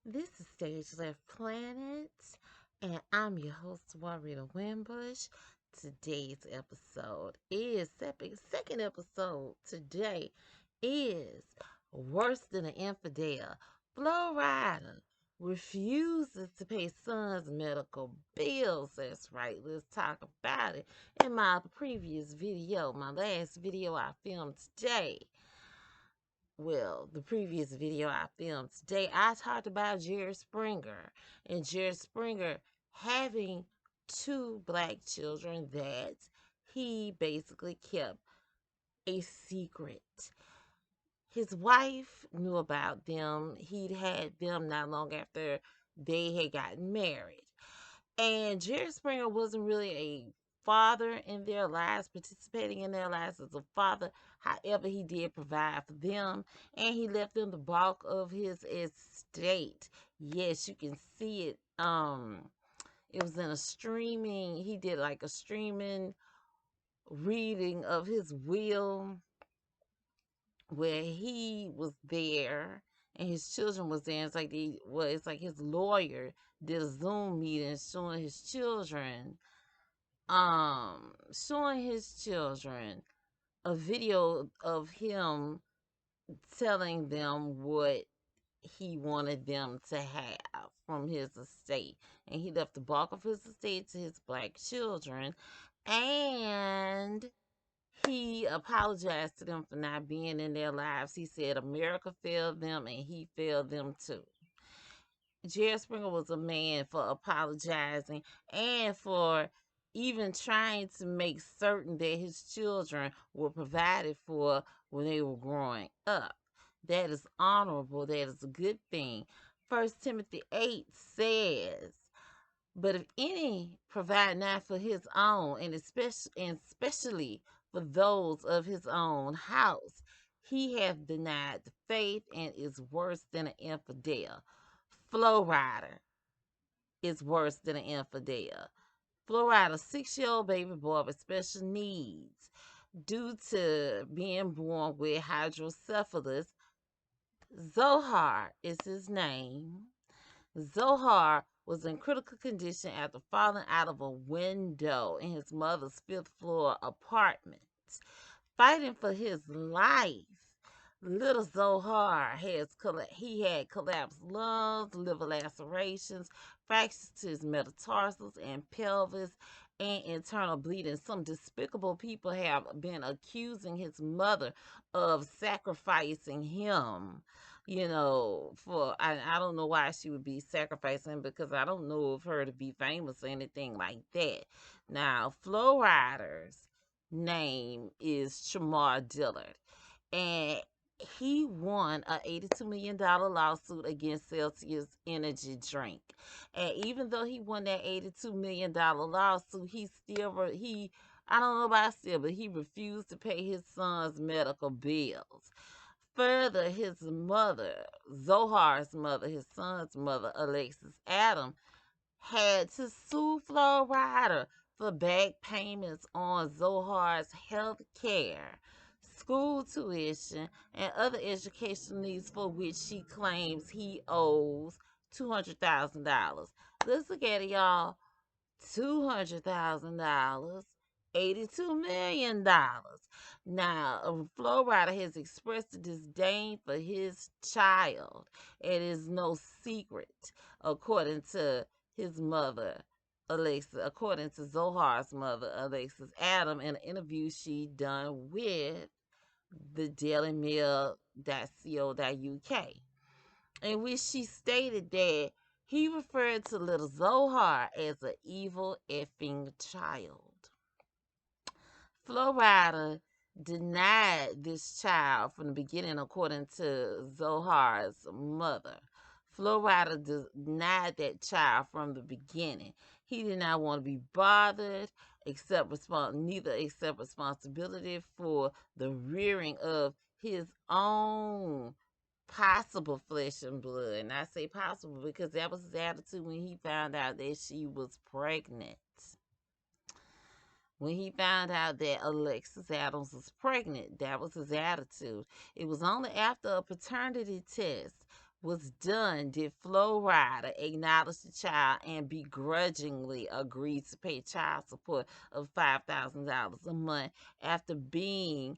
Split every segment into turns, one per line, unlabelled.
This is Stage Left Planet, and I'm your host, Flo Rida Wimbush. Today's episode is second episode. Today is Worse Than an Infidel. Flo Rida refuses to pay son's medical bills. That's right. Let's talk about it. In my previous video, my last video I filmed today, the previous video I filmed today, I talked about Jerry Springer and Jerry Springer having two black children that he basically kept a secret. His wife knew about them. He'd had them not long after they had gotten married. And Jerry Springer wasn't really a father in their lives, participating in their lives as a father. However, he did provide for them and he left them the bulk of his estate. Yes, you can see it. It was in a streaming, he did like a streaming reading of his will where he was there and his children was there. It's like his lawyer did a Zoom meeting showing his children a video of him telling them what he wanted them to have from his estate. And he left the bulk of his estate to his black children. And he apologized to them for not being in their lives. He said America failed them and he failed them too. Jerry Springer was a man for apologizing and for even trying to make certain that his children were provided for when they were growing up. That is honorable. That is a good thing. First Timothy 8 says, but if any provide not for his own, and especially for those of his own house, he hath denied the faith and is worse than an infidel. Flo Rida is worse than an infidel. Flo Rida, 6-year-old baby boy with special needs due to being born with hydrocephalus. Zohar is his name. Zohar was in critical condition after falling out of a window in his mother's fifth floor apartment. Fighting for his life, little Zohar he had collapsed lungs, liver lacerations, fractures to his metatarsals and pelvis, and internal bleeding. Some despicable people have been accusing his mother of sacrificing him. I don't know why she would be sacrificing, because I don't know of her to be famous or anything like that. Now, Flo Rida's name is Shamar Dillard, and he won a $82 million lawsuit against Celsius Energy Drink. And even though he won that $82 million lawsuit, he I don't know about still, but he refused to pay his son's medical bills. Further, his mother, Zohar's mother, his son's mother, Alexis Adam, had to sue Flo Rida for back payments on Zohar's health care, school tuition, and other educational needs for which she claims he owes $200,000. Let's look at it, y'all. $200,000, $82 million. Now, Flo Rida has expressed a disdain for his child. It is no secret, according to his mother, according to Zohar's mother, Alexis Adam, in an interview she done with the Daily Mail.co.uk, in which she stated that he referred to little Zohar as an evil effing child. Flo Rida denied this child from the beginning, according to Zohar's mother. Flo Rida denied that child from the beginning. He did not want to be bothered, neither accept responsibility for the rearing of his own possible flesh and blood. And I say possible because that was his attitude when he found out that she was pregnant. When he found out that Alexis Adams was pregnant, that was his attitude. It was only after a paternity test was done did Flo Rida acknowledge the child and begrudgingly agree to pay child support of $5,000 a month after being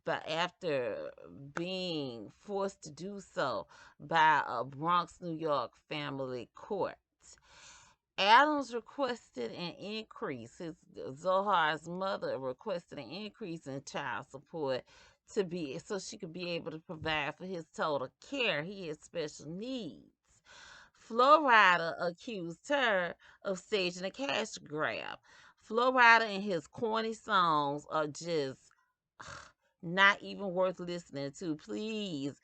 after being forced to do so by a Bronx, New York family court. Adams requested an increase. His Zohar's mother requested an increase in child support to be so she could be able to provide for his total care. He has special needs. Flo Rida accused her of staging a cash grab. Flo Rida and his corny songs are just not even worth listening to. Please,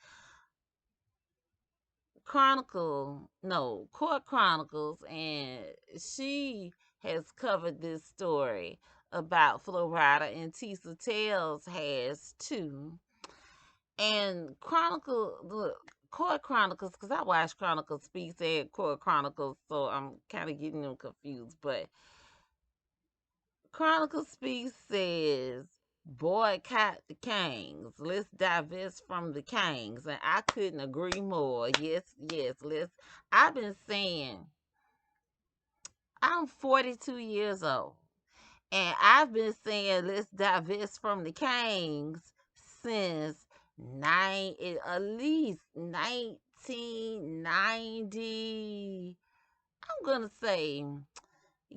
Court Chronicles, and she has covered this story about Flo Rida, and Tisa Tales has too. And Court Chronicles, because I watch Chronicles Speaks and Court Chronicles, so I'm kind of getting them confused. But Chronicles Speaks says, boycott the Kangs. Let's divest from the Kangs. And I couldn't agree more. Yes, yes, I've been saying, I'm 42 years old. And I've been saying let's divest from the Kangs since at least 1990. I'm gonna say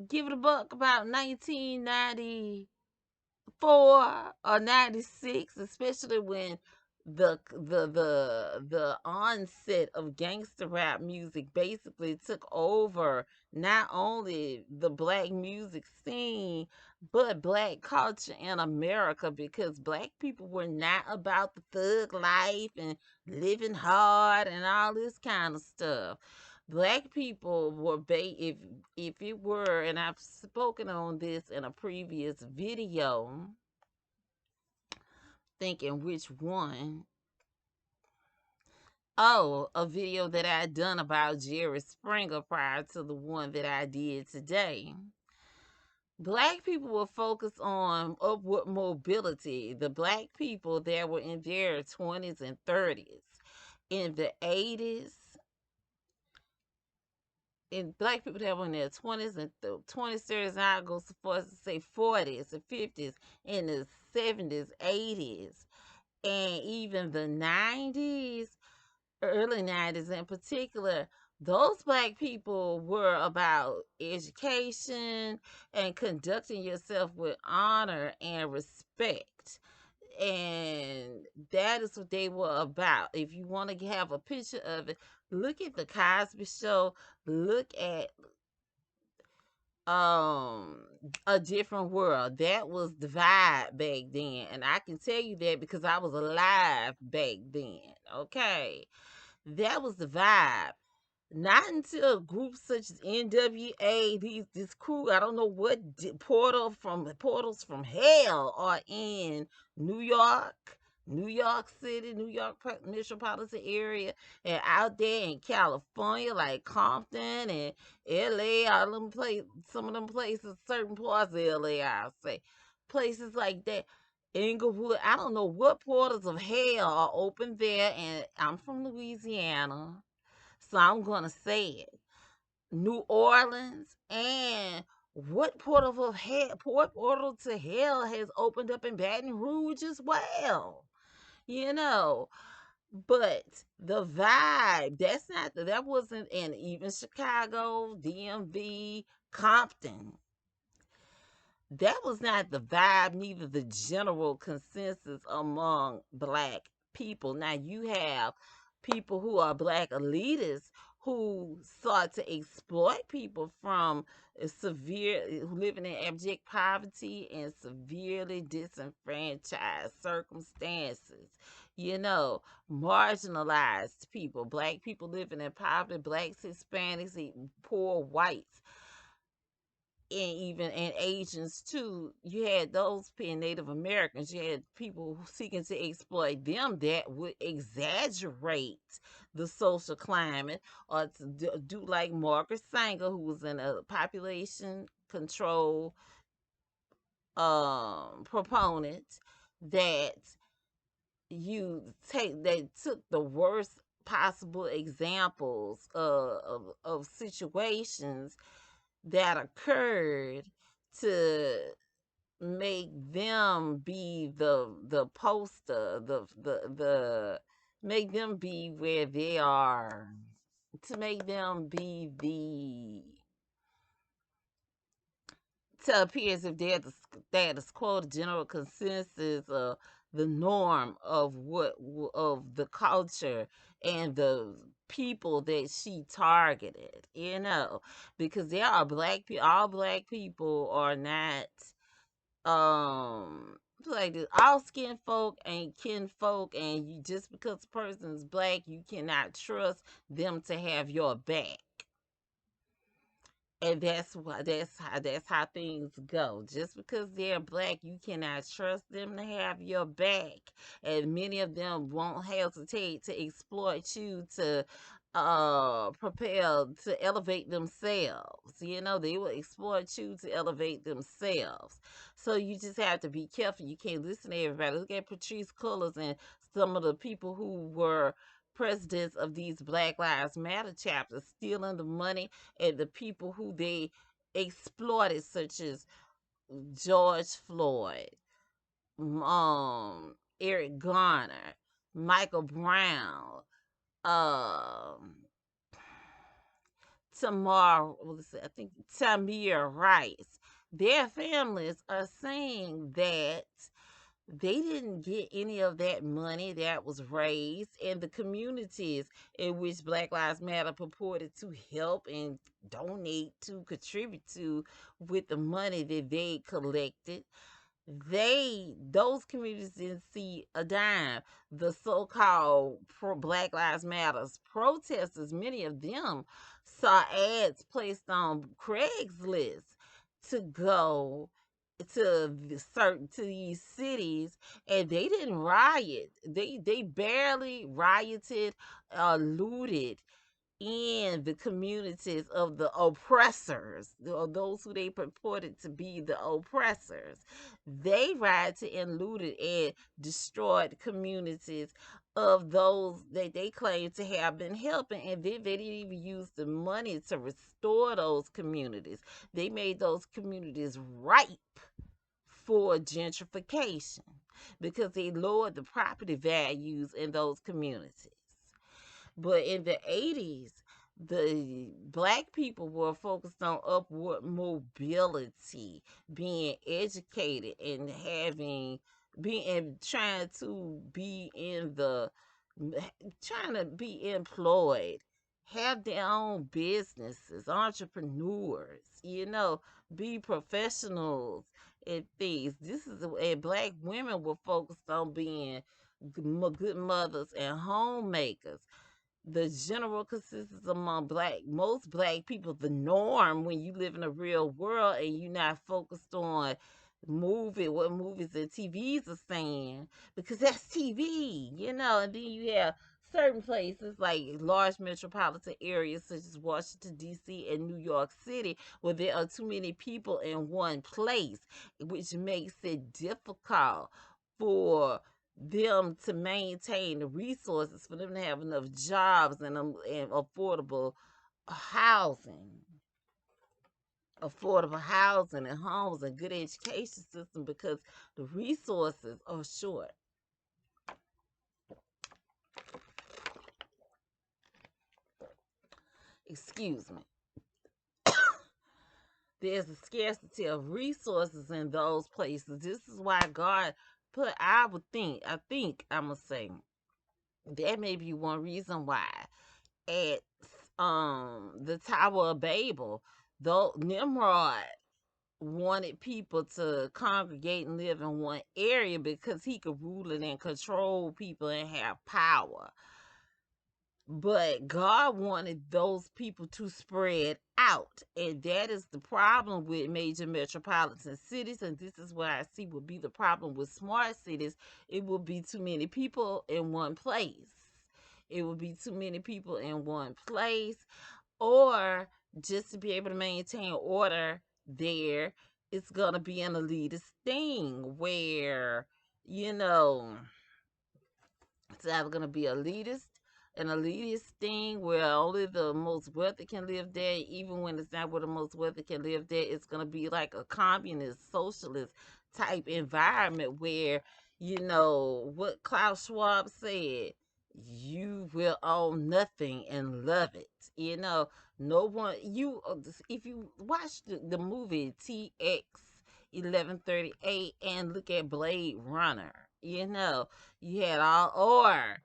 give it a buck about 1994 or 96, especially when the onset of gangster rap music basically took over not only the black music scene but black culture in America, because black people were not about the thug life and living hard and all this kind of stuff. Black people were if it were, and I've spoken on this in a previous video, thinking which one. Oh, a video that I had done about Jerry Springer prior to the one that I did today. Black people were focused on upward mobility. The black people that were in their 20s and 30s. In the 80s, and black people that were in their 20s and 20s, 30s, and I go so far as to say 40s and 50s, in the 70s, 80s, and even the 90s, early 90s in particular, those black people were about education and conducting yourself with honor and respect. And that is what they were about. If you want to have a picture of it, look at the Cosby Show, look at um a different world. That was the vibe back then. And I can tell you that because I was alive back then. Okay. That was the vibe. Not until groups such as NWA, this crew, I don't know what portals from hell are in New York, New York City, New York metropolitan area, and out there in California, like Compton and LA, all them some of them places, certain parts of LA, I'll say, places like that. Inglewood, I don't know what portals of hell are open there, and I'm from Louisiana, so I'm gonna say it. New Orleans, and what portal to hell has opened up in Baton Rouge as well. You know, but the vibe, that wasn't in even Chicago, DMV, Compton. That was not the vibe, neither the general consensus among black people. Now you have people who are black elitists who sought to exploit people from living in abject poverty and severely disenfranchised circumstances. You know, marginalized people, black people living in poverty, blacks, Hispanics, poor whites, and even and Asians too. You had those being Native Americans. You had people seeking to exploit them that would exaggerate the social climate, or to do like Margaret Sanger, who was in a population control proponent, that you take they took the worst possible examples of situations that occurred to make them be the poster, the make them be where they are, to make them be the to appear as if they're the status quo, the general consensus, the norm of of the culture and the people that she targeted, because there are black people. All black people are not like this. All skin folk ain't kin folk, and you just because a person's black, you cannot trust them to have your back. And that's how things go. Just because they're black, you cannot trust them to have your back. And many of them won't hesitate to exploit you to propel to elevate themselves. They will exploit you to elevate themselves. So you just have to be careful. You can't listen to everybody. Look at Patrice Cullors and some of the people who were presidents of these Black Lives Matter chapters stealing the money, and the people who they exploited, such as George Floyd, Eric Garner, Michael Brown, um, I think Tamir Rice. Their families are saying that they didn't get any of that money that was raised in the communities in which Black Lives Matter purported to help and donate to, contribute to, with the money that they collected. Those communities didn't see a dime. The so-called Black Lives Matters protesters, many of them saw ads placed on Craigslist to go to these cities, and they didn't riot. They barely rioted, looted in the communities of the oppressors, or those who they purported to be the oppressors. They rioted and looted and destroyed communities of those that they claimed to have been helping, and then they didn't even use the money to restore those communities. They made those communities ripe for gentrification because they lowered the property values in those communities. But in the 80s, the black people were focused on upward mobility, being educated and trying to be trying to be employed, have their own businesses, entrepreneurs, be professionals and things. And black women were focused on being good mothers and homemakers. The general consensus among most black people, the norm when you live in a real world and you're not focused on what movies and TVs are saying, because that's TV, and then you have certain places like large metropolitan areas such as Washington D.C. and New York City, where there are too many people in one place, which makes it difficult for them to maintain the resources, for them to have enough jobs and housing affordable housing and homes and good education system, because the resources are short. Excuse me. There's a scarcity of resources in those places. This is why God I think I'm gonna say that may be one reason why at the Tower of Babel, though Nimrod wanted people to congregate and live in one area because he could rule it and control people and have power. But God wanted those people to spread out. And that is the problem with major metropolitan cities. And this is what I see will be the problem with smart cities. It will be too many people in one place. It will be too many people in one place. Or just to be able to maintain order there, it's going to be an elitist thing where, you know, it's either going to be elitist, an elitist thing where only the most wealthy can live there. Even when it's not where the most wealthy can live there, it's gonna be like a communist, socialist type environment where, what Klaus Schwab said, you will own nothing and love it. No one, if you watch the movie TX 1138 and look at Blade Runner, you had all, or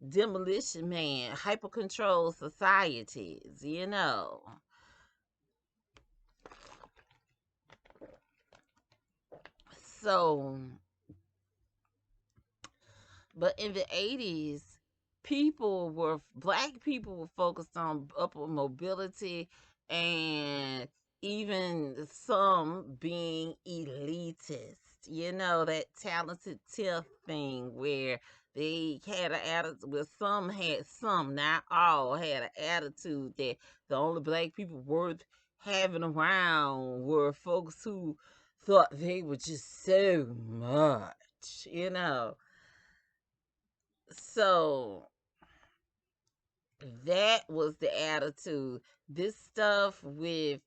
Demolition Man, hyper control societies. So, but in the 80s, black people were focused on upward mobility and even some being elitist. That talented tough thing where they had an attitude, well, some, not all, had an attitude that the only black people worth having around were folks who thought they were just so much. So that was the attitude. This stuff with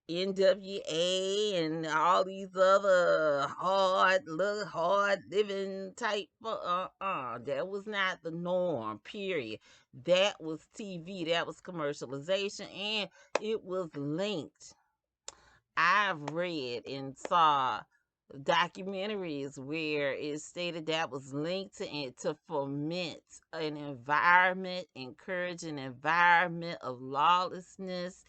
NWA and all these other hard living type, that was not the norm, period. That was TV, that was commercialization, and it was linked. I've read and saw documentaries where it stated that was linked to it to foment an environment, encourage an environment of lawlessness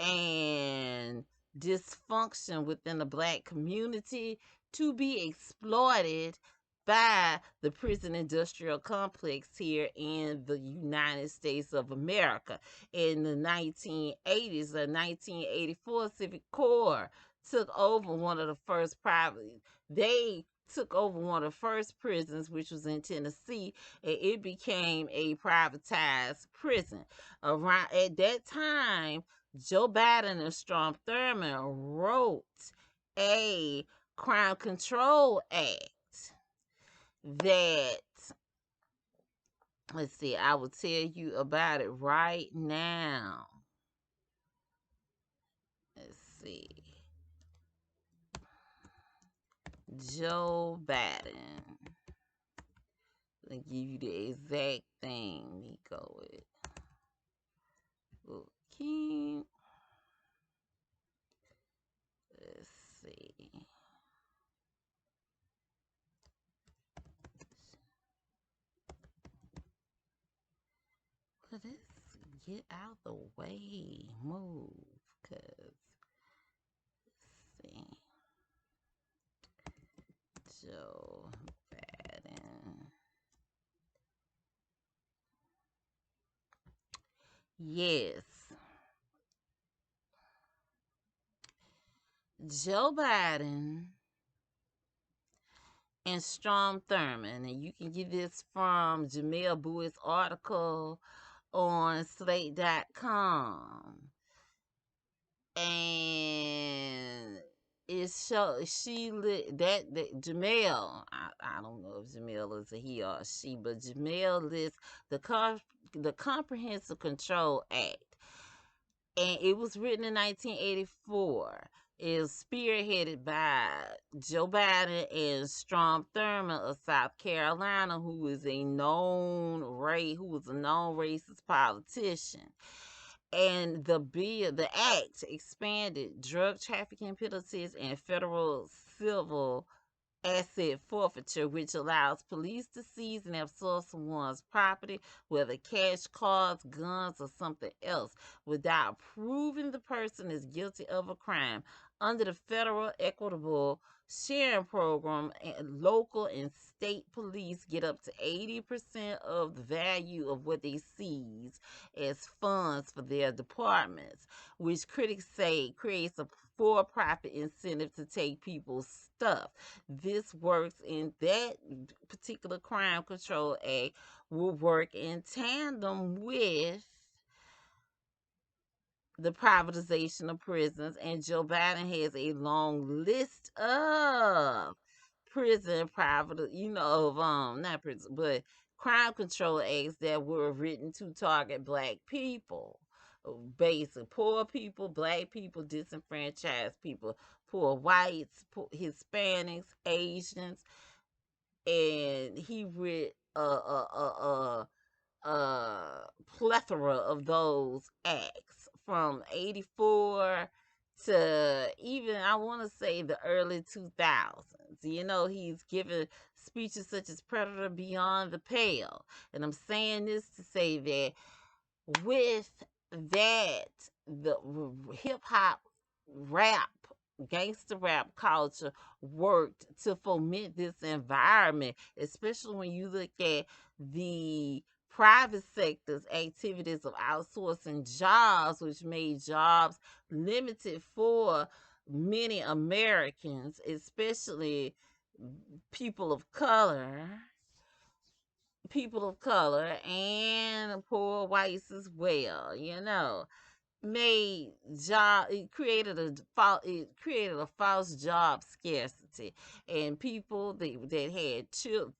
and dysfunction within the black community to be exploited by the prison industrial complex here in the United States of America. In the 1980s, the 1984 Civic Corps took over one of the first private, they took over one of the first prisons, which was in Tennessee, and it became a privatized prison. Around at that time, Joe Biden and Strom Thurmond wrote a crime control act that, let's see, I will tell you about it right now. Let's see. Joe Biden. I'll give you the exact thing. Let me go with King. Let's see. Let's get out the way. Move. Cause let's see. Joe Biden. Yes. Joe Biden and Strom Thurmond, and you can get this from Jamel Bouit's article on Slate.com. And it shows she lit that Jamel. I don't know if Jamel is a he or a she, but Jamel lists the Comprehensive Control Act, and it was written in 1984. It is spearheaded by Joe Biden and Strom Thurmond of South Carolina, who was a known racist politician. And the act expanded drug trafficking penalties and federal civil asset forfeiture, which allows police to seize and absorb someone's property, whether cash, cars, guns, or something else, without proving the person is guilty of a crime. Under the federal equitable sharing program, and local and state police get up to 80% of the value of what they seize as funds for their departments, which critics say creates a for-profit incentive to take people's stuff. This works in that particular crime control act will work in tandem with the privatization of prisons, and Joe Biden has a long list of prison private, of not prison, but crime control acts that were written to target black people. Basic poor people, black people, disenfranchised people, poor whites, poor Hispanics, Asians, and he read plethora of those acts from 84 to even I want to say the early 2000s. You know, he's given speeches such as Predator Beyond the Pale. And I'm saying this to say that with that, the hip hop rap, gangster rap culture worked to foment this environment, especially when you look at the private sector's activities of outsourcing jobs, which made jobs limited for many Americans, especially people of color and poor whites as well, you know, made job it created a false job scarcity, and people that had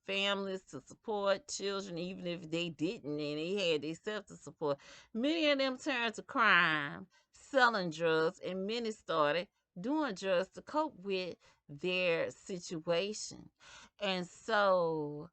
families to support, children even if they didn't, and they had themselves to support, many of them turned to crime, selling drugs, and many started doing drugs to cope with their situation. And so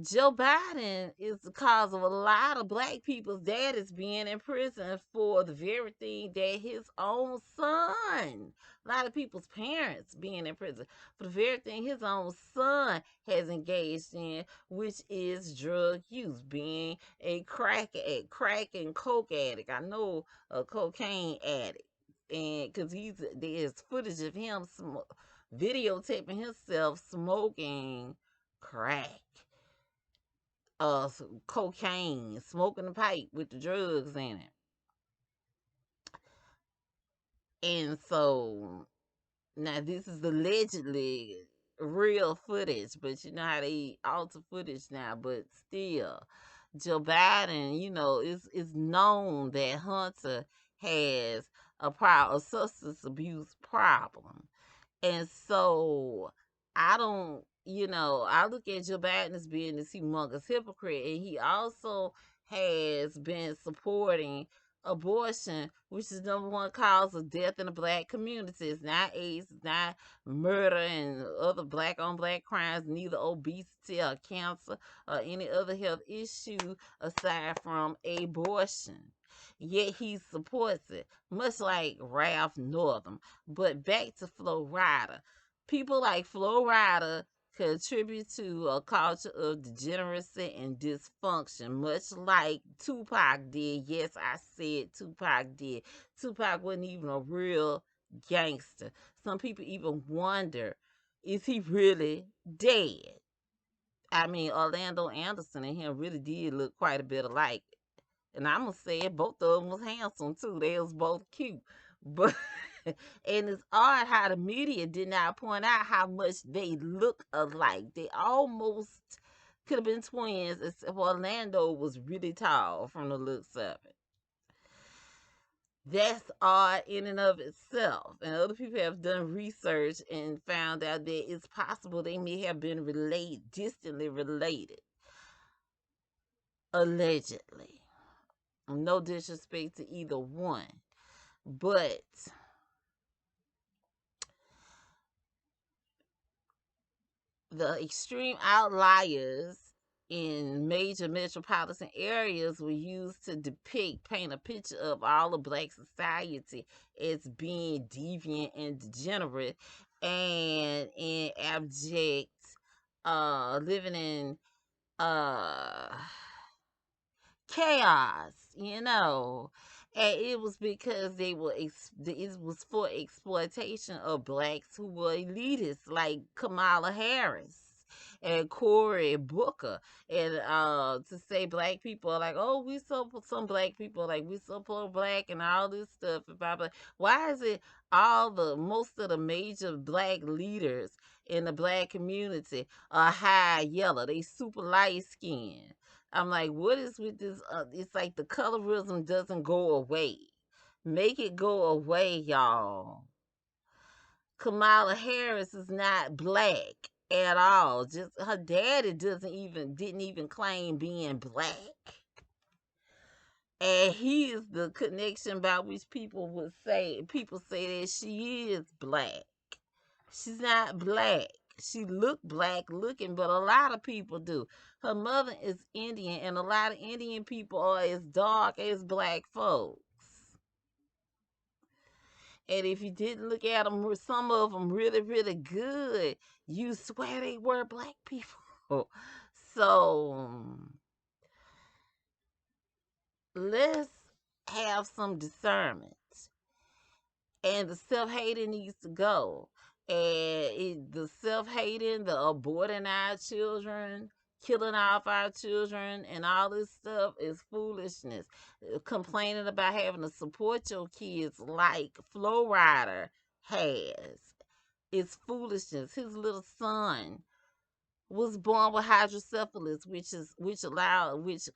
Joe Biden is the cause of a lot of black people's dad is being in prison for the very thing that his own son, a lot of people's parents being in prison for the very thing his own son has engaged in, which is drug use, being a crack and coke addict. I know a cocaine addict, and because there's footage of him videotaping himself smoking crack, cocaine, smoking a pipe with the drugs in it. And so now this is allegedly real footage, but you know how they alter footage now, but still. Joe Biden, you know, is known that Hunter has a substance abuse problem. And so I don't, I look at Joe Biden as being this humongous hypocrite, and he also has been supporting abortion, which is number one cause of death in the black community. It's not AIDS, it's not murder and other black on black crimes, neither obesity or cancer or any other health issue aside from abortion. Yet he supports it, much like Ralph Northam. But back to Flo Rida. People like Flo Rida contribute to a culture of degeneracy and dysfunction, much like Tupac did. Yes, I said Tupac did. Tupac wasn't even a real gangster. Some people even wonder, is he really dead? I mean, Orlando Anderson and him really did look quite a bit alike. And I'm gonna say it, both of them was handsome too. They was both cute. But and it's odd how the media did not point out how much they look alike. They almost could have been twins, except Orlando was really tall from the looks of it. That's odd in and of itself. And other people have done research and found out that it's possible they may have been distantly related, allegedly. No disrespect to either one. But the extreme outliers in major metropolitan areas were used to paint a picture of all of black society as being deviant and degenerate and in abject, living in uh chaos, you know. And it was because it was for exploitation of blacks who were elitists like Kamala Harris and Cory Booker. And to say black people are like, oh, some black people are like, we so pro black and all this stuff and blah blah. Why is it most of the major black leaders in the black community are high yellow? They super light skinned. I'm like, what is with this? It's like the colorism doesn't go away. Make it go away, y'all. Kamala Harris is not black. at all. Just her daddy didn't even claim being black. And he is the connection by which people say that she is black. She's not black. She look black looking, but a lot of people do. Her mother is Indian, and a lot of Indian people are as dark as black folks. And if you didn't look at them, some of them really, really good, you swear they were black people. So let's have some discernment. And the self-hating needs to go. The self-hating, the aborting our children, killing off our children, and all this stuff is foolishness. Complaining about having to support your kids like Flo Rida has is foolishness. His little son was born with hydrocephalus, which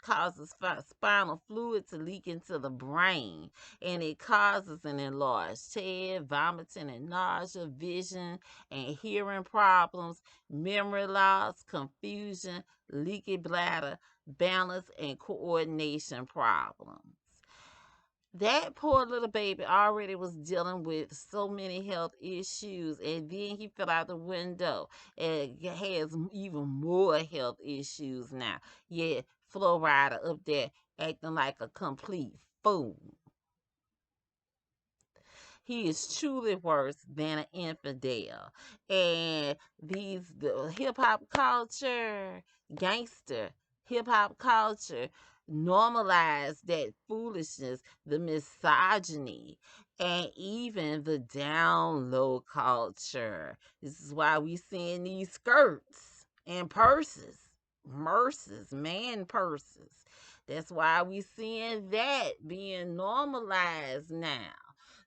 causes spinal fluid to leak into the brain, and it causes an enlarged head, vomiting and nausea, vision and hearing problems, memory loss, confusion, leaky bladder, balance and coordination problems. That poor little baby already was dealing with so many health issues, and then he fell out the window and has even more health issues now. Yeah, Flo Rida up there acting like a complete fool. He is truly worse than an infidel. And the hip hop culture, gangster hip hop culture, normalize that foolishness, the misogyny, and even the down low culture. This is why we seeing these skirts and purses, man purses. That's why we seeing that being normalized now,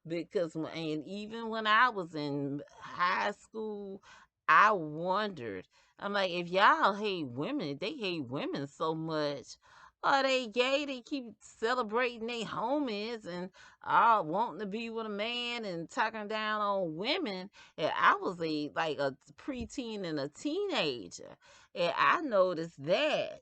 because and even when I was in high school, I wondered. I'm like, if y'all hate women, they hate women so much. Are they gay? They keep celebrating their homies and all wanting to be with a man and talking down on women. And I was a preteen and a teenager, and I noticed that.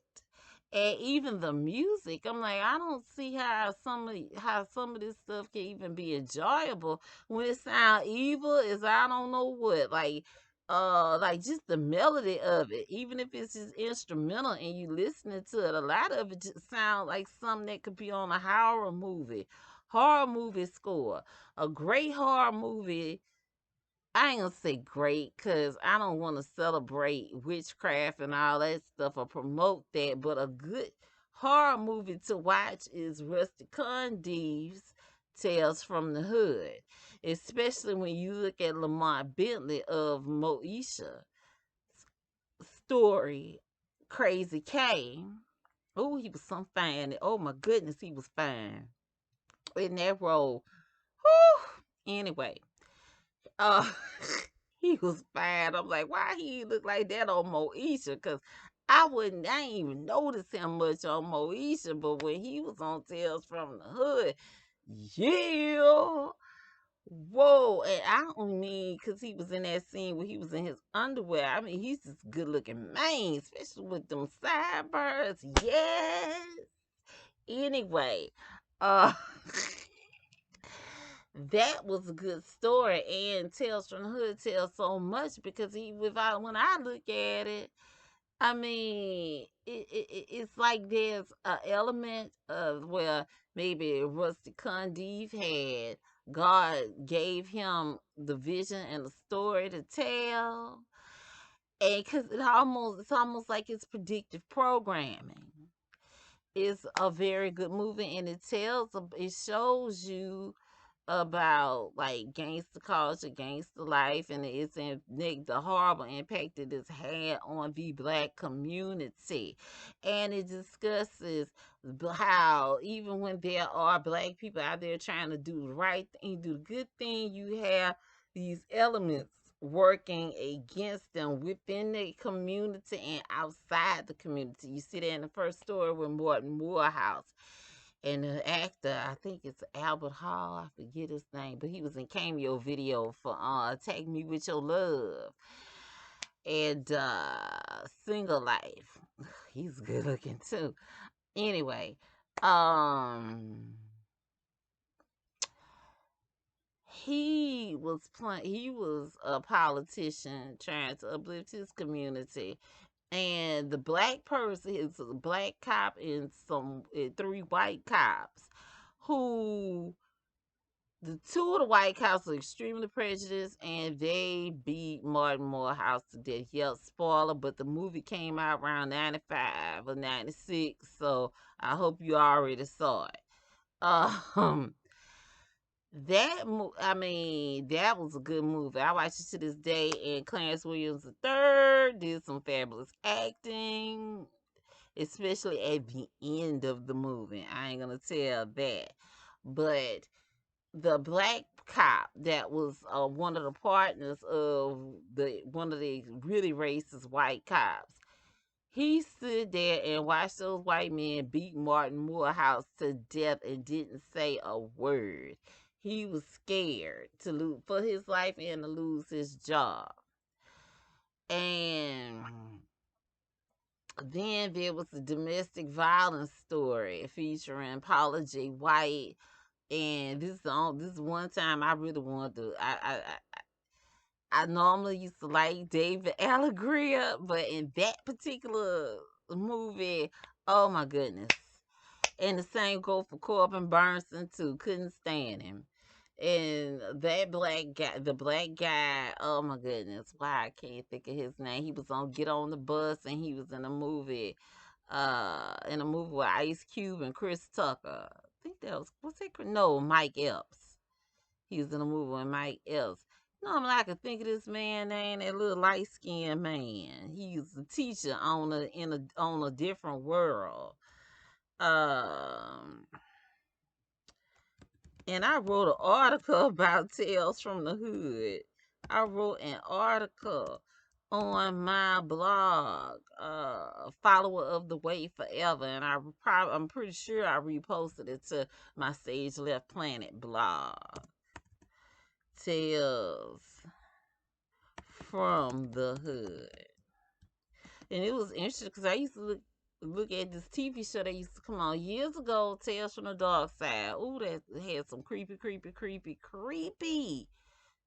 And even the music, I'm like, I don't see how some of this stuff can even be enjoyable when it sound evil as I don't know what. Like just the melody of it, even if it's just instrumental and you listening to it, a lot of it just sound like something that could be on a horror movie score. A great horror movie, I ain't gonna say great because I don't want to celebrate witchcraft and all that stuff or promote that, but a good horror movie to watch is Rusty Condee's Tales from the Hood, especially when you look at Lamont Bentley of Moesha's story, Crazy K. Oh, he was some fine. Oh my goodness, he was fine in that role. Whew. Anyway, uh, he was fine. I'm like, why he look like that on Moesha? Cause I ain't even notice him much on Moesha, but when he was on Tales from the Hood, yeah, whoa. And I don't mean cause he was in that scene where he was in his underwear. I mean, he's this good looking man, especially with them sideburns. Yes. Anyway, uh, that was a good story, and Tales from the Hood tells so much because when I look at it, I mean, it's like there's an element of where maybe Rusty Cundive had God gave him the vision and the story to tell, and because it's almost like it's predictive programming. It's a very good movie, and it shows you about like gangster culture, gangster life, and the horrible impact it has had on the black community. And it discusses how even when there are black people out there trying to do the right thing, do the good thing, you have these elements working against them within the community and outside the community. You see that in the first story with Morton Morehouse, and the actor, I think it's Albert Hall, I forget his name, but he was in cameo video for Take Me With Your Love. and Single Life. He's good looking too. Anyway, um he was a politician trying to uplift his community, and the black person is a black cop and three white cops who the two of the white cops are extremely prejudiced and they beat Martin Morehouse to death. Yep, spoiler, but the movie came out around 95 or 96, so I hope you already saw it. Um, I mean, that was a good movie. I watch it to this day, and Clarence Williams III did some fabulous acting, especially at the end of the movie. I ain't gonna tell that, but the black cop that was one of the partners of the one of the really racist white cops. He stood there and watched those white men beat Martin Morehouse to death and didn't say a word. He was scared to lose for his life and to lose his job. And then there was a domestic violence story featuring Paula J. White. And this is one time I really wanted to. I normally used to like David Allegria, but in that particular movie, oh my goodness. And the same go for Corbin Burnson too. Couldn't stand him. And that black guy, the black guy, oh my goodness, why I can't think of his name. He was on Get on the Bus, and he was in a movie with Ice Cube and Chris Tucker. I think that was that no, Mike Epps. He was in a movie with Mike Epps. Normally I could think of this man name, that little light skinned man. He was a teacher on a different world. Um and I wrote an article about Tales from the Hood. I wrote an article on my blog, Follower of the Way Forever, and I'm pretty sure I reposted it to my Sage Left Planet blog. Tales from the Hood, and it was interesting because I used to look at this TV show that used to come on years ago, Tales from the Dark Side. Ooh, that had some creepy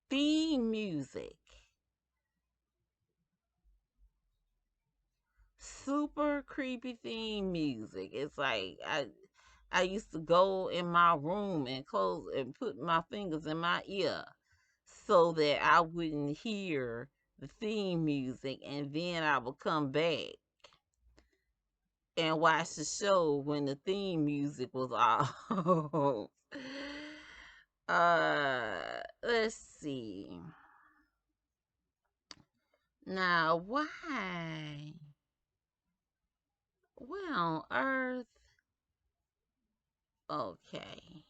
theme music. Super creepy theme music. It's like I used to go in my room and close and put my fingers in my ear so that I wouldn't hear the theme music, and then I would come back and watch the show when the theme music was off. Let's see. Now, why? Where on earth? Okay,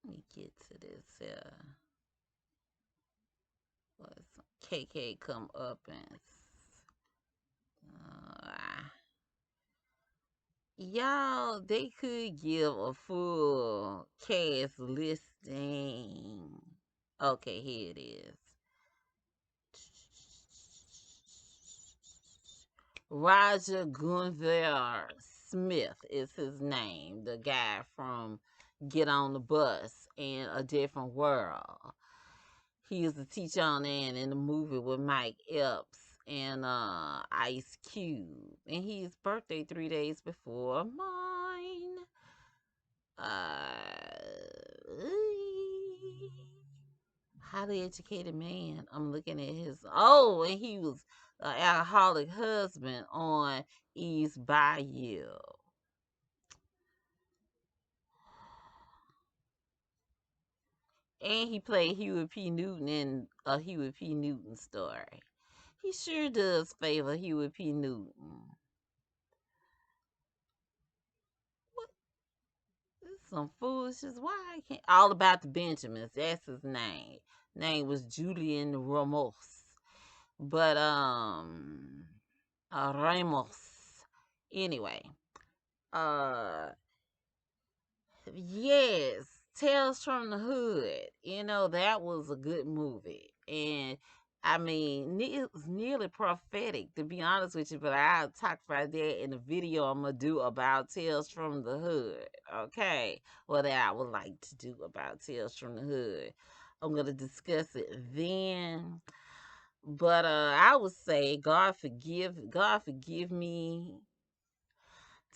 let me get to this here. Let's KK come up and uh, y'all, they could give a full cast listing. Okay, here it is. Roger Gunther Smith is his name, the guy from Get on the Bus and A Different World. He is the teacher on there in the movie with Mike Epps and Ice Cube. And his birthday 3 days before mine. Highly educated man. I'm looking at his. Oh, and he was an alcoholic husband on East Bayou. And he played Huey P. Newton in a Huey P. Newton story. He sure does favor Huey P. Newton. What? This is some foolishness. Why I can't? All About the Benjamins. That's his name. Name was Julian Ramos. But Ramos. Anyway, uh, yes, Tales from the Hood. You know that was a good movie, and I mean, it was nearly prophetic, to be honest with you, but I'll talk about that in the video I'm going to do about Tales from the Hood. Okay. What I would like to do about Tales from the Hood. I'm going to discuss it then. But I would say God forgive me.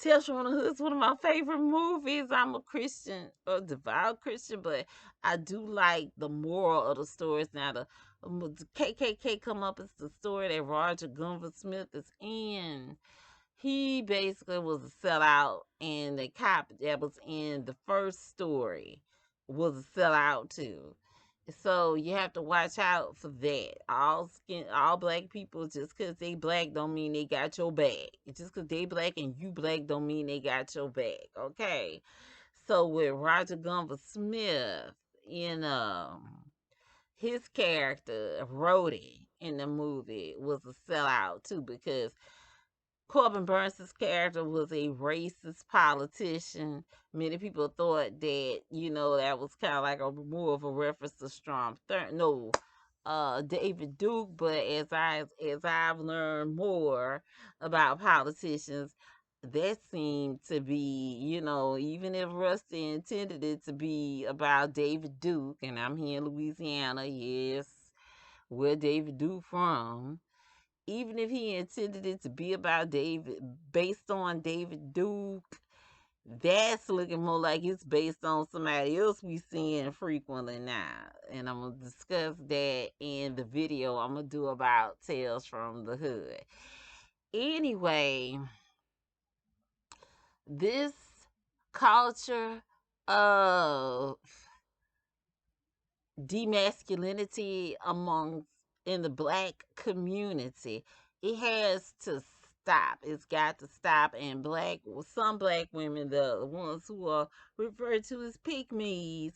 Tales from the Hood is one of my favorite movies. I'm a Christian, a devout Christian, but I do like the moral of the stories. Now, the KKK come up as the story that Roger Gunville Smith is in. He basically was a sellout, and the cop that was in the first story was a sellout too. So you have to watch out for that. All black people, just cause they black don't mean they got your back. Just cause they black and you black don't mean they got your back. Okay. So with Roger Gunville Smith, you know, his character Rhodey in the movie was a sellout too, because Corbin Burns' character was a racist politician. Many people thought that, that was kind of like a more of a reference to Strom Thurmond. No, David Duke. But as I've learned more about politicians, that seemed to be, even if Rusty intended it to be about David Duke, and I'm here in Louisiana, yes, where David Duke from, even if he intended it to be about David, based on David Duke, that's looking more like it's based on somebody else we seeing frequently now. And I'm gonna discuss that in the video I'm gonna do about Tales from the Hood. Anyway, this culture of demasculinity among in the black community, it has to stop. It's got to stop. And some black women, the ones who are referred to as pygmies,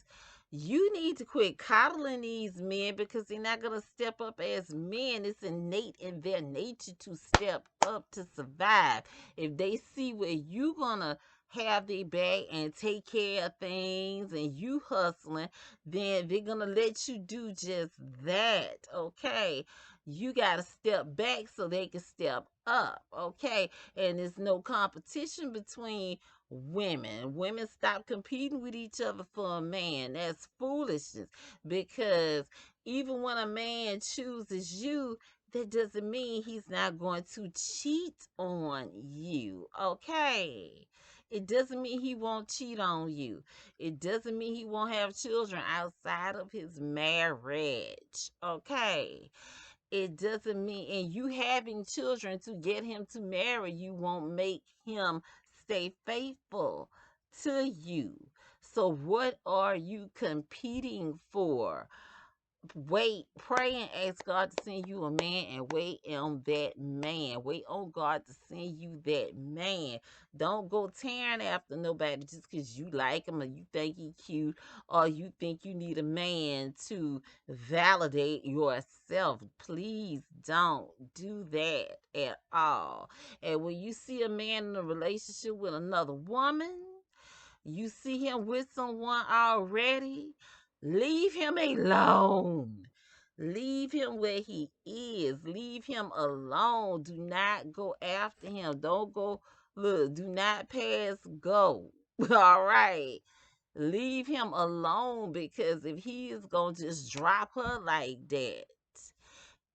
you need to quit coddling these men, because they're not going to step up as men. It's innate in their nature to step up to survive. If they see where you going to have their back and take care of things and you hustling, then they're gonna let you do just that. Okay, you gotta step back so they can step up. Okay, and there's no competition between women. Stop competing with each other for a man. That's foolishness, because even when a man chooses you, that doesn't mean he's not going to cheat on you. Okay, it doesn't mean he won't cheat on you. It doesn't mean he won't have children outside of his marriage. Okay. It doesn't mean, and you having children to get him to marry you won't make him stay faithful to you. So, what are you competing for? Wait, pray and ask God to send you a man, and wait on that man. Wait on God to send you that man. Don't go tearing after nobody just because you like him, or you think he cute, or you think you need a man to validate yourself. Please don't do that at all. And when you see a man in a relationship with another woman, you see him with someone already, leave him alone. Leave him where he is. Leave him alone. Do not go after him. Don't go, look, do not pass go. All right. Leave him alone, because if he is going to just drop her like that,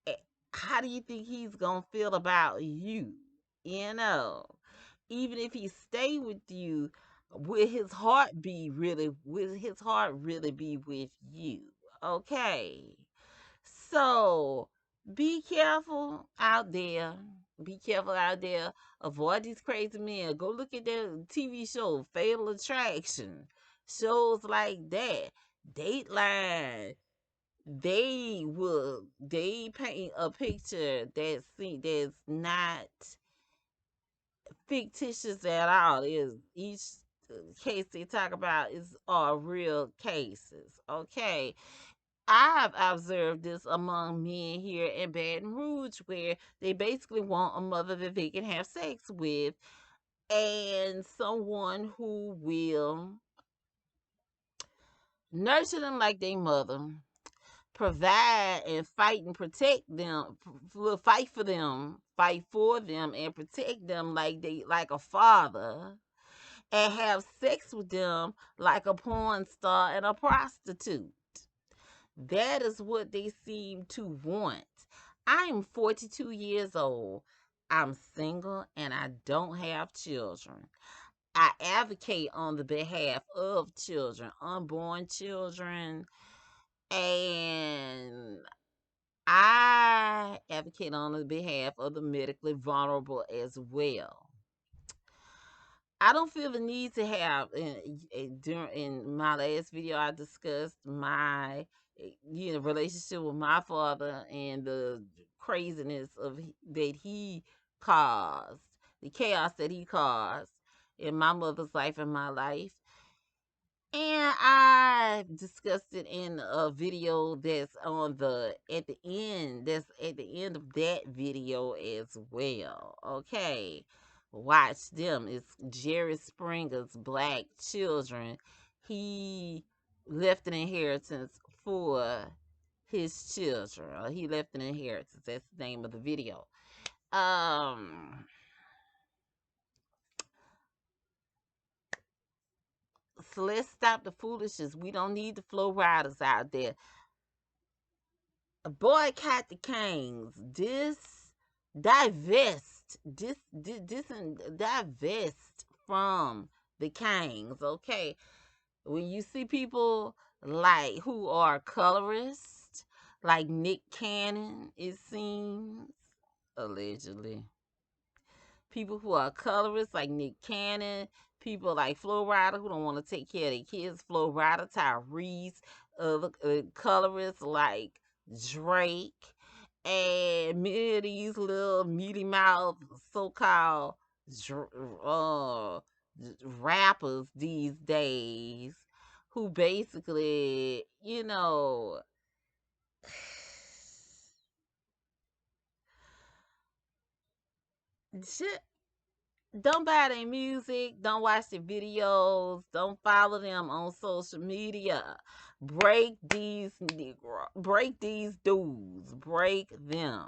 eh, how do you think he's going to feel about you? You know? Even if he stay with you, will his heart really be with you? Okay. So be careful out there. Be careful out there. Avoid these crazy men. Go look at their TV show, Fatal Attraction. Shows like that. Dateline. They paint a picture that's not fictitious at all. Is each case they talk about is are real cases. Okay, I've observed this among men here in Baton Rouge, where they basically want a mother that they can have sex with, and someone who will nurture them like their mother, provide and fight and protect them, will fight for them, fight for them and protect them like they like a father, and have sex with them like a porn star and a prostitute. That is what they seem to want. I'm 42 years old. I'm single and I don't have children. I advocate on the behalf of children, unborn children, and I advocate on the behalf of the medically vulnerable as well. I don't feel the need to have during in my last video I discussed my relationship with my father and the craziness that he caused, the chaos that he caused in my mother's life and my life. And I discussed it in a video that's on the at the end. That's at the end of that video as well. Okay. Watch them. It's Jerry Springer's Black Children. He left an inheritance for his children. He left an inheritance. That's the name of the video. Um so let's stop the foolishness. We don't need the Flo Riders out there. Boycott the Kings. Divest from the Kings. Okay, when you see people like who are colorists, like Nick Cannon, it seems allegedly people who are colorists like Nick Cannon, people like Flo Rida who don't want to take care of their kids, Flo Rida, Tyrese, colorists like Drake, and many of these little meaty mouth so-called uh, rappers these days who basically, don't buy their music, don't watch their videos, don't follow them on social media. Break these dudes, break them.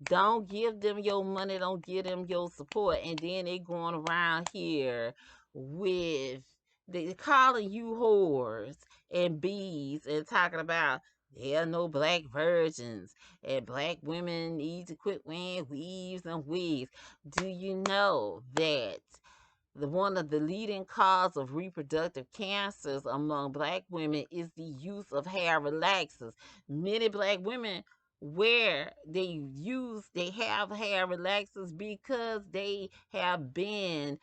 Don't give them your money, don't give them your support, and then they going around here with they calling you whores and bees and talking about there are no black virgins and black women need to quit wearing weaves and wigs. Do you know that one of the leading cause of reproductive cancers among black women is the use of hair relaxers? Many black women they have hair relaxers because they have been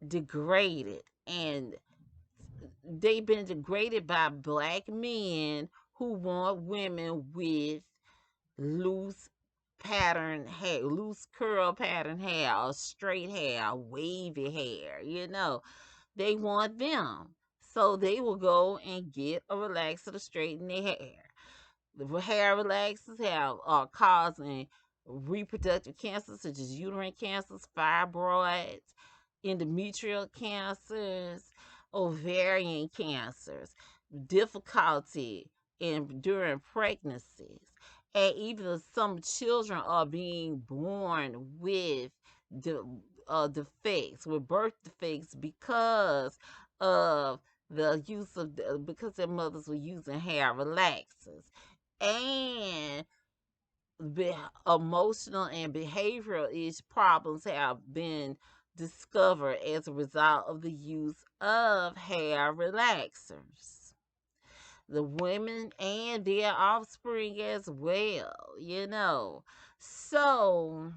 degraded, and they've been degraded by black men who want women with loose loose curl pattern hair, or straight hair, wavy hair, they want them. So they will go and get a relaxer to straighten their hair. The hair relaxers have are causing reproductive cancers such as uterine cancers, fibroids, endometrial cancers, ovarian cancers, difficulty in during pregnancies, and even some children are being born with the defects, with birth defects because of the use of because their mothers were using hair relaxers. And be, emotional and behavioral problems have been discovered as a result of the use of hair relaxers. The women and their offspring as well. So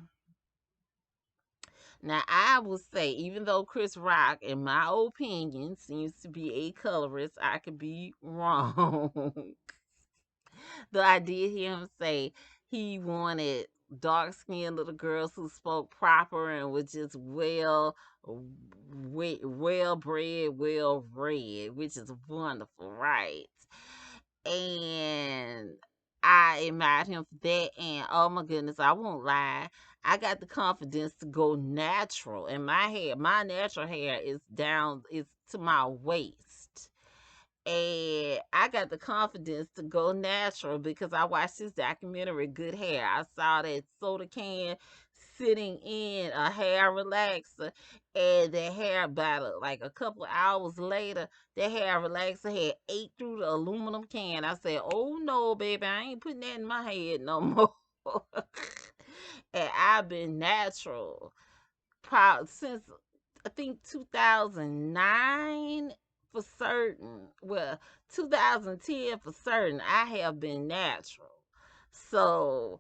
now I will say, even though Chris Rock, in my opinion, seems to be a colorist, I could be wrong. Though I did hear him say he wanted dark skinned little girls who spoke proper and were just well bred, well read, which is wonderful, right? And I admired him for that. And oh my goodness, I won't lie. I got the confidence to go natural. And my hair, my natural hair is down, is to my waist. And I got the confidence to go natural because I watched this documentary, Good Hair. I saw that soda can sitting in a hair relaxer, and the hair about like a couple hours later, the hair relaxer had ate through the aluminum can. I said, "Oh no, baby, I ain't putting that in my head no more." And I've been natural since I think 2009 for certain. Well, 2010 for certain. I have been natural. So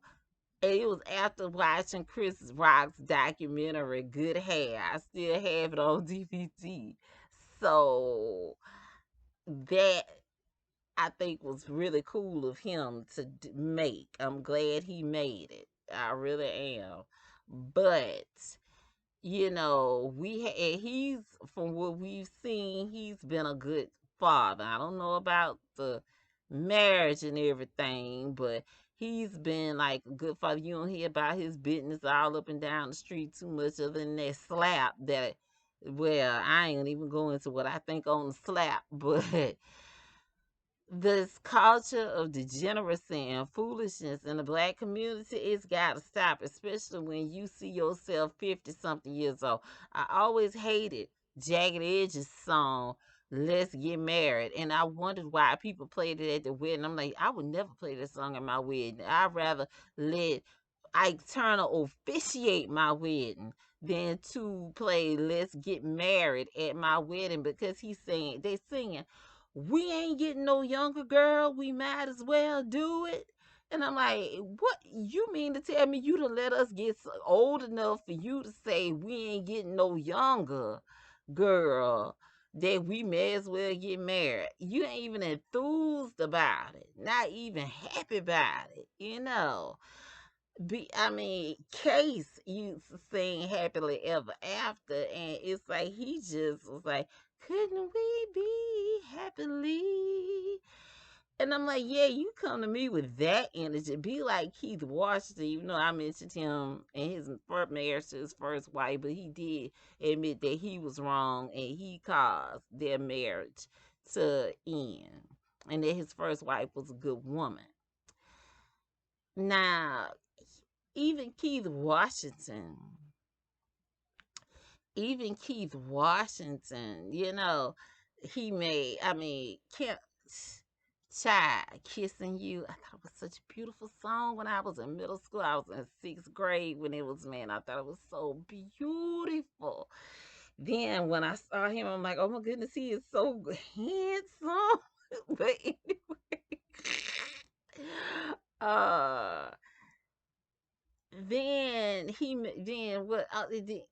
it was after watching Chris Rock's documentary, Good Hair. I still have it on DVD. So that I think was really cool of him to make. I'm glad he made it. I really am. But he's from what we've seen, he's been a good father. I don't know about the marriage and everything, but he's been like a good father. You don't hear about his business all up and down the street too much, other than that slap that. Well, I ain't even go into what I think on the slap, but this culture of degeneracy and foolishness in the black community, it's got to stop, especially when you see yourself 50 something years old. I always hated Jagged Edge's song, Let's Get Married. And I wondered why people played it at the wedding. I'm like, I would never play this song at my wedding. I'd rather let Ike Turner officiate my wedding than to play Let's Get Married at my wedding because they singing, we ain't getting no younger, girl. We might as well do it. And I'm like, what? You mean to tell me you done let us get old enough for you to say we ain't getting no younger, girl, that we may as well get married? You ain't even enthused about it, not even happy about it, I mean, Case used to sing Happily Ever After, and it's like he just was like, couldn't we be happily? And I'm like, yeah, you come to me with that energy. Be like Keith Washington, even though I mentioned him and his first marriage to his first wife, but he did admit that he was wrong and he caused their marriage to end. And that his first wife was a good woman. Now, even Keith Washington, even Keith Washington, he made, I mean, Kim, Child, Kissing You. I thought it was such a beautiful song when I was in middle school. I was in sixth grade when it was, man, I thought it was so beautiful. Then when I saw him, I'm like, oh my goodness, he is so handsome. But anyway, uh, then what?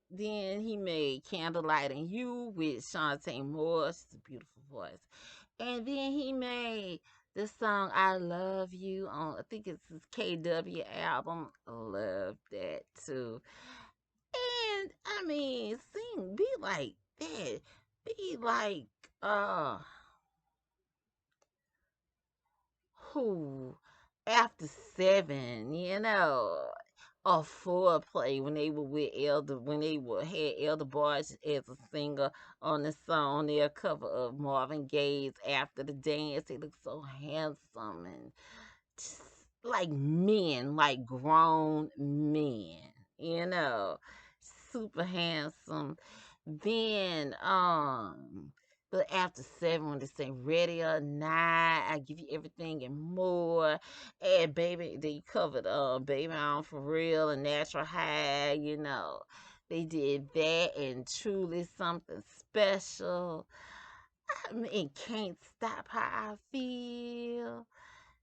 Then he made Candlelight and You with Shantae Moore. She's a beautiful voice. And then he made the song I Love You on, I think it's his KW album. I love that too. And I mean, be like that. Be like uh who after seven, or foreplay when they were with when they were had Elder Boys as a singer on the song, their cover of Marvin Gaye's After the Dance. They look so handsome and just like men, like grown men, you know, super handsome. Then, but after seven, when they say ready or not, I give you everything and more. And baby, they covered baby on for real and natural high, They did that and truly something special. I mean, can't stop how I feel.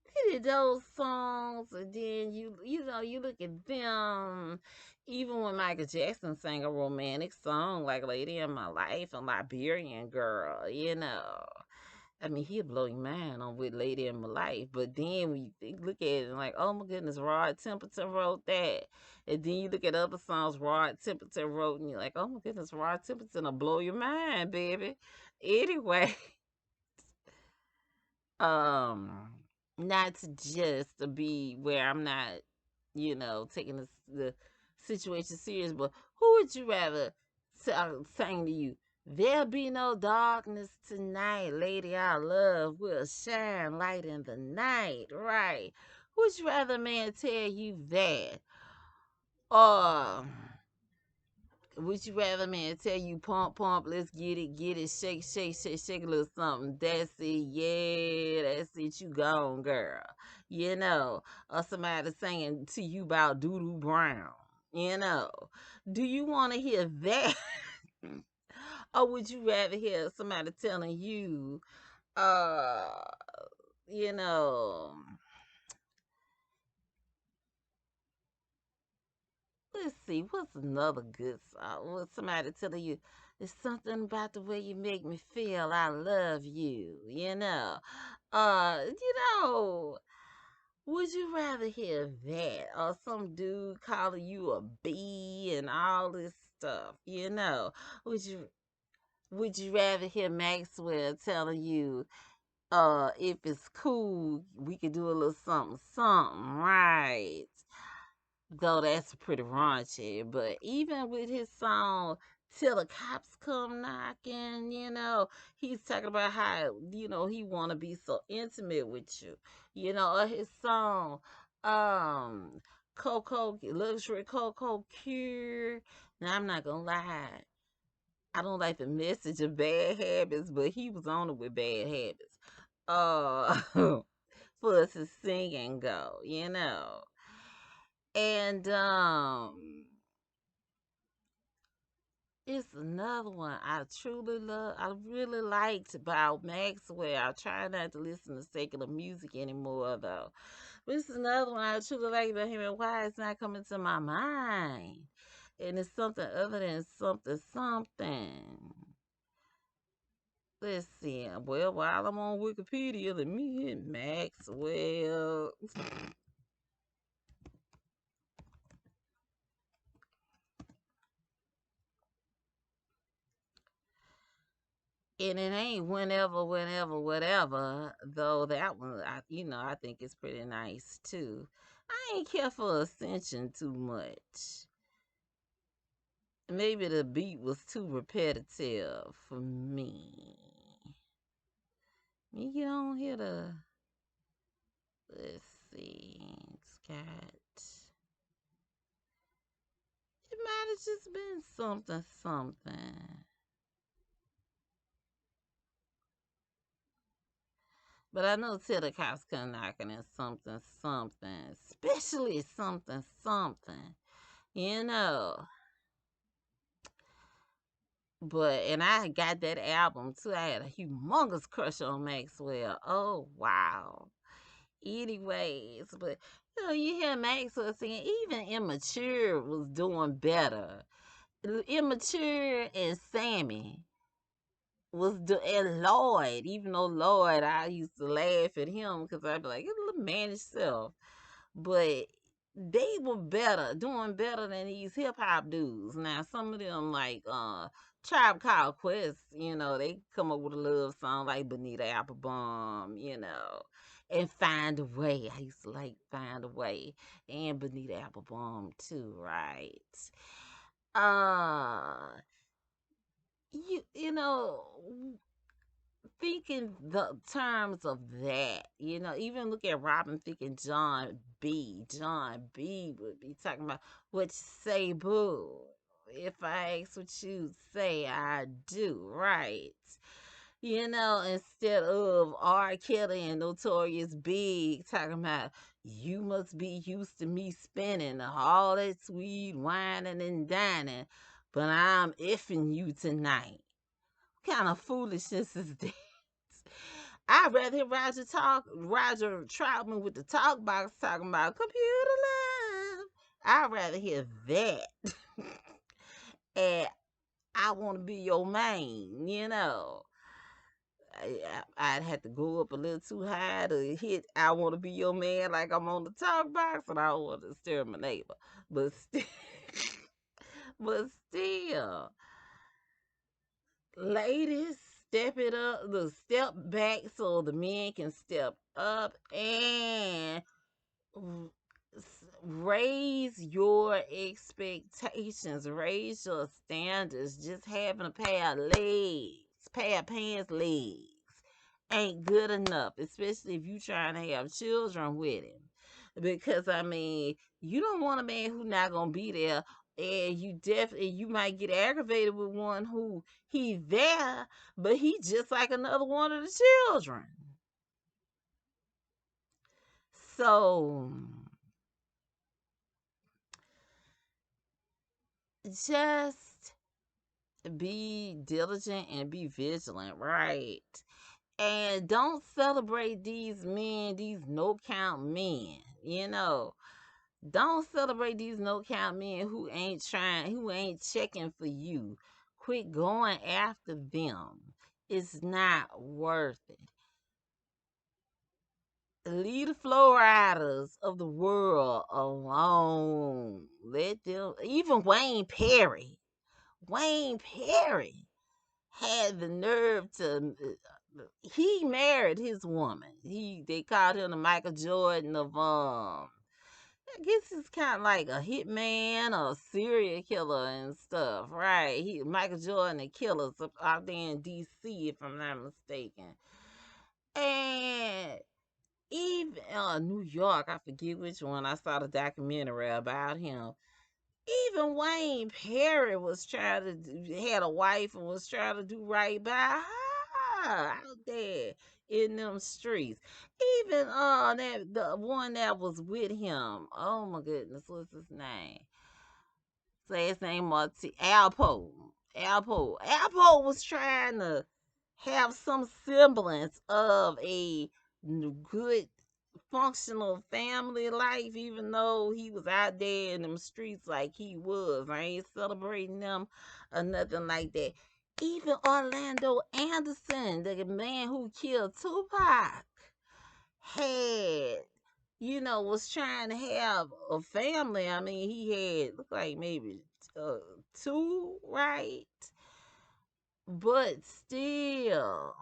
They did those songs, and then you look at them. Even when Michael Jackson sang a romantic song like "Lady in My Life" and "Liberian Girl," I mean, he'll blow your mind on with "Lady in My Life," but then when you look at it and like, oh my goodness, Rod Temperton wrote that, and then you look at other songs Rod Temperton wrote, and you're like, oh my goodness, Rod Temperton will blow your mind, baby. Anyway, um not to just to be where I'm not, taking the situation serious, but who would you rather sing to you? There'll be no darkness tonight, lady. Our love will shine light in the night, right? Would you rather a man tell you that? Or would you rather man tell you pump, pump, let's get it, shake, shake, shake, shake a little something. That's it, yeah, that's it, you gone, girl. You know, or somebody saying to you about Doodoo Brown, you know. Do you want to hear that? Or would you rather hear somebody telling you, uh, you know, let's see, what's another good song? What somebody telling you, there's something about the way you make me feel. I love you. You know, would you rather hear that or some dude calling you a bee and all this stuff? Would you would you rather hear Maxwell telling you, if it's cool, we could do a little something, something, right? Though that's pretty raunchy, but even with his song "Till the Cops Come Knocking," he's talking about how he want to be so intimate with you, or his song, um, "Coco Luxury Coco Cure." Now I'm not gonna lie, I don't like the message of bad habits, but he was on it with bad habits. Uh, for us to sing and go. And it's another one I truly love. I really liked about Maxwell. I try not to listen to secular music anymore though. But it's another one I truly like about him and why it's not coming to my mind. And it's something other than something something. Let's see. Well, while I'm on Wikipedia, let me hit Maxwell. And it ain't whatever. Though that one, I think it's pretty nice too. I ain't care for Ascension too much. Maybe the beat was too repetitive for me. Me get on here to let's see. It's got. It might have just been something something. But I know till the cops come knocking and something something, especially something something. You know. But and I got that album too. I had a humongous crush on Maxwell. Oh wow. Anyways, but you hear Maxwell singing, even Immature was doing better. Immature and Sammy and Lloyd, even though Lloyd, I used to laugh at him because I'd be like, "It's a little man himself." But they were better, doing better than these hip hop dudes. Now some of them like Tribe Called Quest, they come up with a love song like Bonita Applebum, and Find a Way. I used to like Find a Way and Bonita Applebum too, right? Uh you know, thinking the terms of that, even look at Robin thinking John B. John B would be talking about what you say, boo. If I ask what you say, I do, right? Instead of R. Kelly and Notorious Big talking about you must be used to me spending all that sweet whining and dining, but I'm effing you tonight. What kind of foolishness is that? I'd rather hear Roger Troutman with the talk box talking about computer love. I'd rather hear that. And I want to be your main. I'd have to go up a little too high to hit I want to be your man like I'm on the talk box, and I don't want to disturb my neighbor. But still, but still, ladies, step it up, the step back so the men can step up and raise your expectations, raise your standards. Just having a pair of legs, pair of pants legs ain't good enough, especially if you trying to have children with him. Because I mean, you don't want a man who not gonna be there, and you might get aggravated with one who he there, but he just like another one of the children. So just be diligent and be vigilant, right? And don't celebrate these men, these no count men, you know. Don't celebrate these no count men who ain't checking for you. Quit going after them. It's not worth it. Leave the Flo Riders of the world alone. Let them, even Wayne Perry had the nerve to. He married his woman. They called him the Michael Jordan of I guess he's kind of like a hitman or a serial killer and stuff, right? Michael Jordan the killers out there in D.C. if I'm not mistaken, and even New York, I forget which one. I saw the documentary about him. Even Wayne Perry was trying to had a wife and was trying to do right by her out there in them streets. Even that the one that was with him. Oh my goodness, what's his name? Say his name Marty Alpo. Alpo was trying to have some semblance of a good functional family life, even though he was out there in them streets like he was. I ain't celebrating them or nothing like that. Even Orlando Anderson, the man who killed Tupac, had, was trying to have a family. I mean, he had, looked like maybe uh, two, right? But still,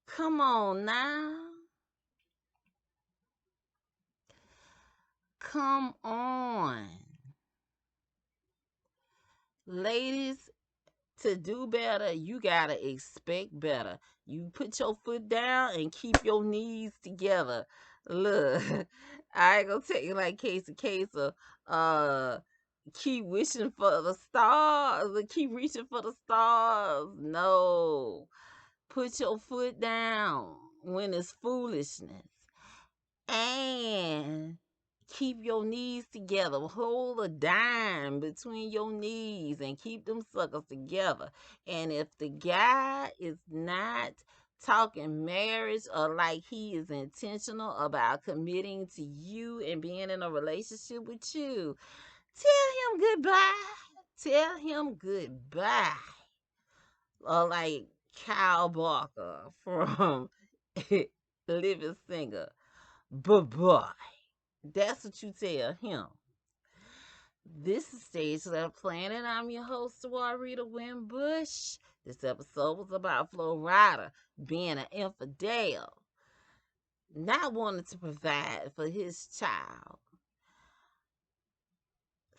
come on now. Come on. Ladies, to do better, you gotta expect better. You put your foot down and keep your knees together. Look, I ain't gonna tell you like case to case of keep wishing for the stars, keep reaching for the stars. No. Put your foot down when it's foolishness. And keep your knees together. Hold a dime between your knees and keep them suckers together. And if the guy is not talking marriage or like he is intentional about committing to you and being in a relationship with you, tell him goodbye. Tell him goodbye. Or like Kyle Barker from Living Singer. Bye bye. That's what you tell him. This is Stage Left Planet. I'm your host, Rita Winbush. This episode was about Flo Rida being an infidel, not wanting to provide for his child.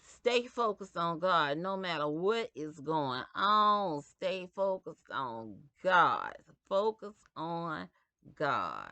Stay focused on God no matter what is going on. Stay focused on God. Focus on God.